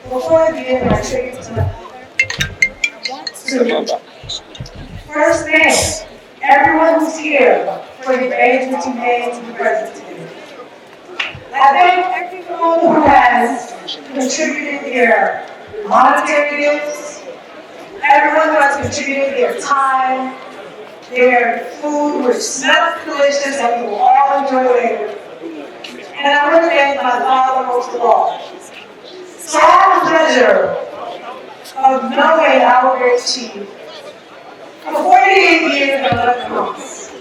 Before I begin my tribute to my to first thank everyone who's here for the arrangements you made to be present today. I thank everyone who has contributed their monetary gifts, everyone who has contributed their time, their food, which smells delicious and we will all enjoy later. And I want to thank my father most of all. So I have the pleasure of knowing our great chief for 48 years and 11 months.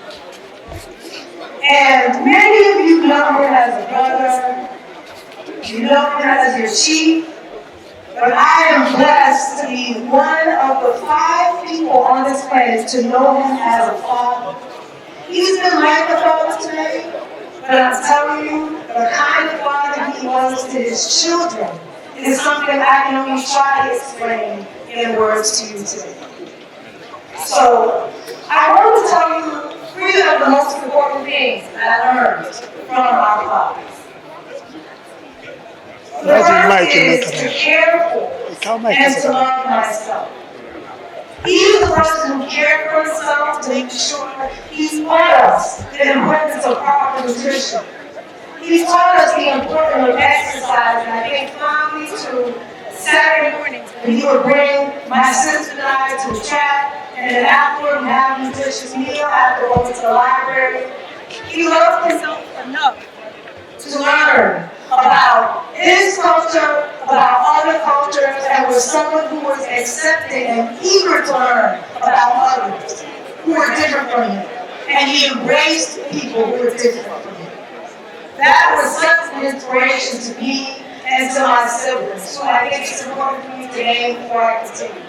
And many of you know him as a brother, you know him as your chief, but I am blessed to be one of the 5 people on this planet to know him as a father. He's been like a father to me, but I'm telling you, the kind of father he was to his children is something I can only try to explain in words to you today. So, I want to tell you 3 of the most important things that I learned from our fathers. The first is to care for and to love myself. He's the person who cared for himself to make sure he taught us the importance of proper nutrition. He taught us the importance of exercise, and I think finally to Saturday mornings when he would bring my sister and I to the track, and then afterward we have a nutritious meal after going to the library. He loved himself enough to learn about his culture, about other cultures, and was someone who was accepting and eager to learn about others who were different from him. And he embraced people who were different from him. That was such an inspiration to me and to my siblings. So I think it's important for me today before I continue.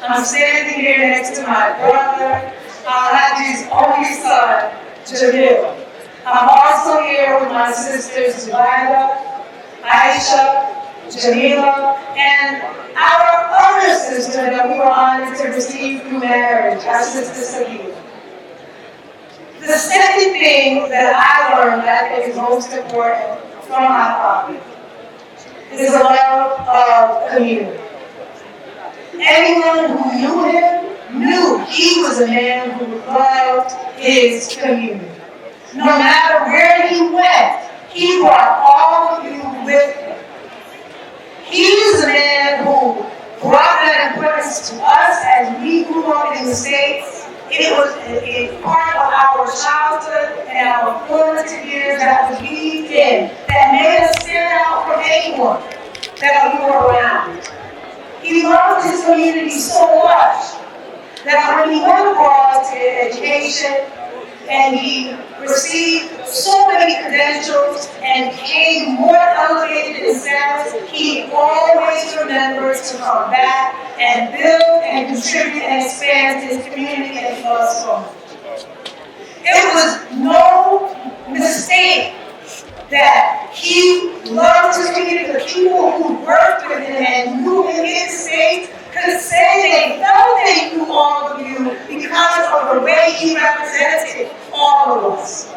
I'm standing here next to my brother, Haji's only son, Jamil. I'm also here with my sisters, Zubaida, Aisha, Jamila, and our other sister that we were honored to receive through marriage, our sister Sabina. The second thing that I learned that I think is most important from my father is a love of community. Anyone who knew him knew he was a man who loved his community. No matter where he went, he brought all of you with him. He is a man who brought that importance to us as we grew up in the States. It was a part of our childhood and our formative years that was weaved in, that made us stand out from anyone that we were around. He loved his community so much that when he went abroad to get education and he received so many credentials and became more elevated in status, he always remembered to come back and build and contribute and expand to his community and he loved so much. It was no mistake that he loved his community. The people who worked with him and knew him in the States could say they felt they knew all of you because of the way he represented all of us.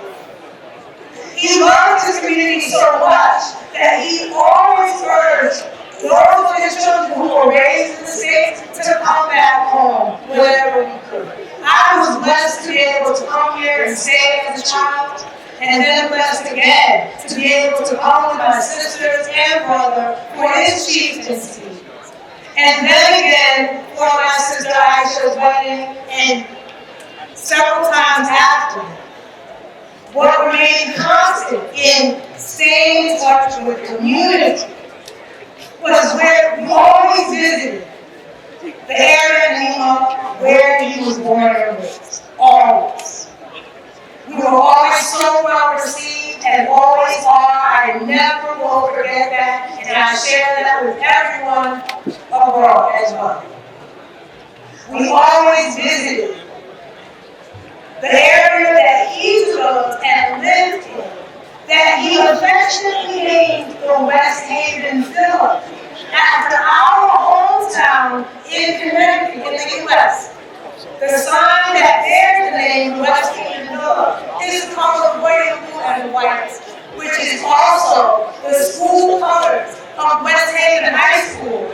He loved his community so much that he always urged those of his children who were raised in the States to come back home whenever we could. I was blessed to be able to come here and stay as a child, and then blessed again to be able to come with my sisters and brother for his chieftaincy. And then again for my sister Aisha's wedding and several times after. What remained constant in staying in touch with community was where we always visited the area in Lima where he was born and raised. Always. We were always so well received and always are. I never will forget that, and I share that with everyone abroad as well. We always visited the area that he developed and lived in, that he affectionately named the West Haven Villa, after our hometown in Connecticut, in the U.S. The sign that bears the name West Haven Villa is the color of royal blue and white, which is also the school colors of West Haven High School,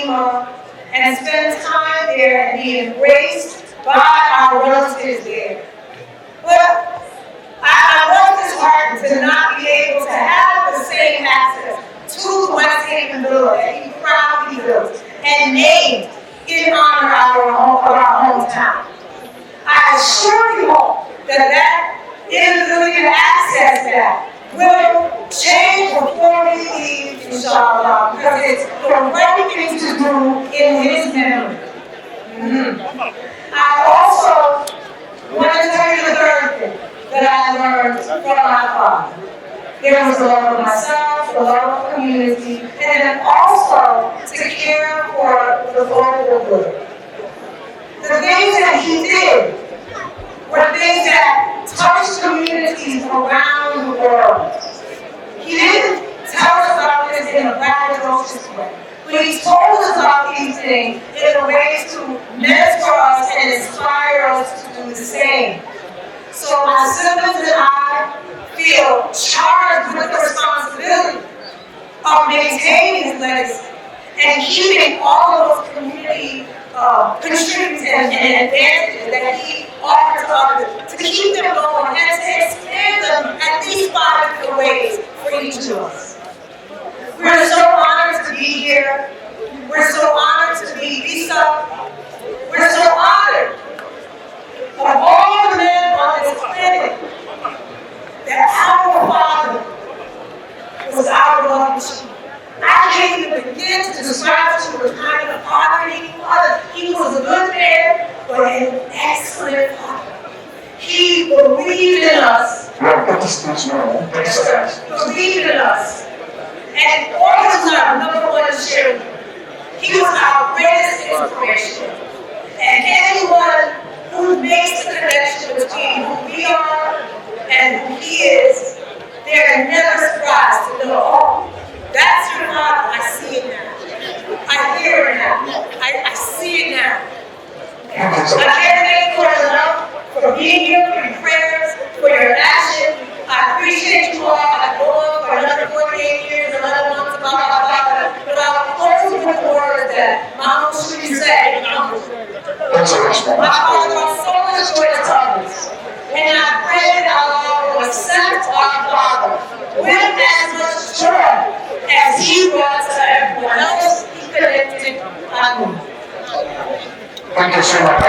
Lima and spend time there and be embraced by our relatives there. But I was disheartened to not be able to have the same access to the West Haven Villa that he proudly built and named in honor of our hometown. I surely hope that that inability to access that will change before we leave, inshallah, because it's the right thing to do in his memory. I also want to tell you the third thing that I learned from my father. There was the love of myself, the love of community, and then also to care for the global good. The things that he did were things that touched communities around the world. He didn't tell us about this in a braggadocious way, but he told us about these things in a way to mentor us and inspire us to do the same. So my siblings and I feel charged with the responsibility of maintaining his legacy and keeping all of those community contributors and advantages that he offered to others, to keep them going and to expand them at least 5 different ways for each of us. We're so honored to be here. We're so honored to be Bisa. We're so honored of all the men on this planet that our father was our beloved chief. I can't even begin to describe to you the kind of father he was. He was a good man, but an excellent father. He believed in us. Yes, sir. Believed in us. And always was our #1 cheerleader. He was our greatest inspiration. And anyone who makes the connection between who we are and who he is, they're never surprised to know, oh, that's your father. I see it now. I hear it now. I see it now. I can't thank you enough for being here, for your prayers, for your action. I appreciate you all. I go on for another 48 years, 11 months about my father, but I'll close with the words that my uncle Shuri said. My father brought so much joy to others, and I pray that Allah will accept our father with as much joy as he brought to everyone else he connected. Thank you so much.